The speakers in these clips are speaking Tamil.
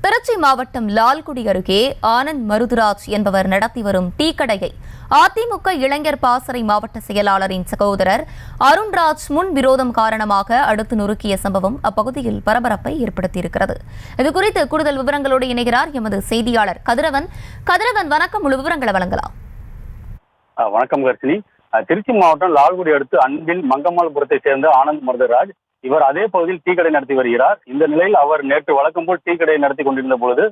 திருச்சி மாவட்டம் லால்குடி அருகே ஆனந்த் மருதுராஜ் என்பவர் நடத்தி வரும் டீ கடையை அதிமுக இளைஞர் பாசறை மாவட்ட செயலாளரின் சகோதரர் அருண்ராஜ் முன் விரோதம் காரணமாக அடுத்து நொறுக்கிய சம்பவம் அப்பகுதியில் பரபரப்பை ஏற்படுத்தியிருக்கிறது. இதுகுறித்து கூடுதல் விவரங்களோடு இணைகிறார் எமது செய்தியாளர் கதிரவன். வணக்கம், முழு விவரங்களை வழங்கலாம். வணக்கம் கர்ஷினி. திருச்சி மாவட்டம் லால்குடி அடுத்து அன்பில் மங்கம்மாள்புரத்தை சேர்ந்த ஆனந்த் மருதுராஜ் இவர் அதே பகுதியில் டீ கடை நடத்தி வருகிறார். இந்த நிலையில் அவர் நேற்று வழக்கம் போல் டீ கடை நடத்தி கொண்டிருந்த பொழுது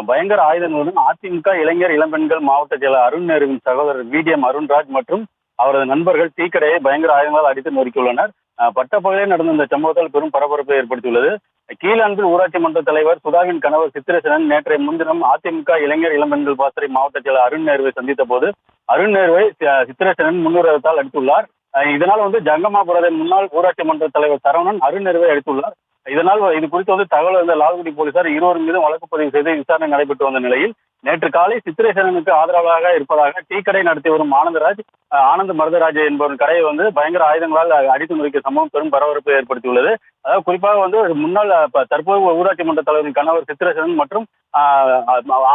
பயங்கர ஆயுதங்களுடன் அதிமுக இளைஞர் இளம்பெண்கள் மாவட்ட செயலர் அருண் நேருவின் சகோதரர் VDM அருண்ராஜ் மற்றும் அவரது நண்பர்கள் டீ கடையை பயங்கர ஆயுதங்களால் அடித்து நொறுக்கியுள்ளனர். பட்டப்பகுதியில் நடந்த இந்த சம்பவத்தால் பெரும் பரபரப்பை ஏற்படுத்தியுள்ளது. கீழான்பில் ஊராட்சி மன்ற தலைவர் சுதாவின் கணவர் சித்திரசேனன் நேற்றைய முன்தினம் அதிமுக இளைஞர் இளம்பெண்கள் பாசறை மாவட்ட செயலர் அருண் நேருவை சந்தித்த போது அருண் நேருவை சித்திரசேனன் முன்னுரிமத்தால் அடித்துள்ளார். இதனால் ஜங்கமாபுரத்தை முன்னாள் ஊராட்சி மன்ற தலைவர் சரவணன் அருண் நேருவை அடித்துள்ளார். இதனால் இது குறித்து தகவல் வந்த லால்குடி போலீசார் இருவரும் மீதும் வழக்கு பதிவு செய்து விசாரணை நடைபெற்று வந்த நிலையில் நேற்று காலை சித்திரசேனனுக்கு ஆதரவாக இருப்பதாக டீ கடை நடத்தி வரும் ஆனந்த் மருதுராஜ் என்பவரின் கடையை பயங்கர ஆயுதங்களால் அடித்து நொறுக்கிய சம்பவம் பெரும் பரபரப்பை ஏற்படுத்தியுள்ளது. அதாவது குறிப்பாக முன்னாள் தற்போது ஊராட்சி மன்ற தலைவரின் கணவர் சித்திரசேனன் மற்றும்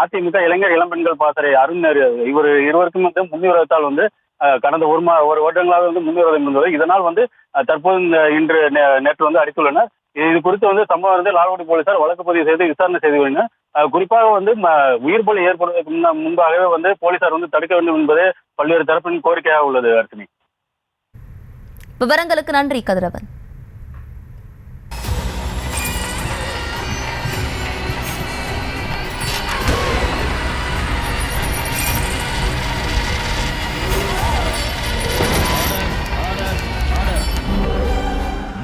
அதிமுக இளைஞர் இளம்பெண்கள் பாசறை அருண் நேரு இருவருக்கும் முன்விரோதத்தால் கடந்த ஒரு வருடங்களாக முன்விரோதம் இருந்தது. இதனால் தற்போது நேற்று அடித்துள்ளனர். இது குறித்து சம்பவம் லால்குடி போலீசார் வழக்கு பதிவு செய்து விசாரணை செய்து வருகின்றனர். குறிப்பாக உயிர் பலி ஏற்படுவதற்கு முன்பாகவே போலீசார் தடுக்க வேண்டும் என்பதே பல்வேறு தரப்பின் கோரிக்கையாக உள்ளது. அர்ச்சனி, விவரங்களுக்கு நன்றி கதிரவன்.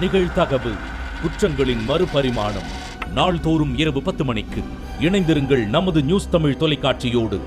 நிகழ்தகவு குற்றங்களின் மறுபரிமாணம் நாள்தோறும் இரவு 10 மணிக்கு இணைந்திருங்கள் நமது நியூஸ் தமிழ் தொலைக்காட்சியோடு.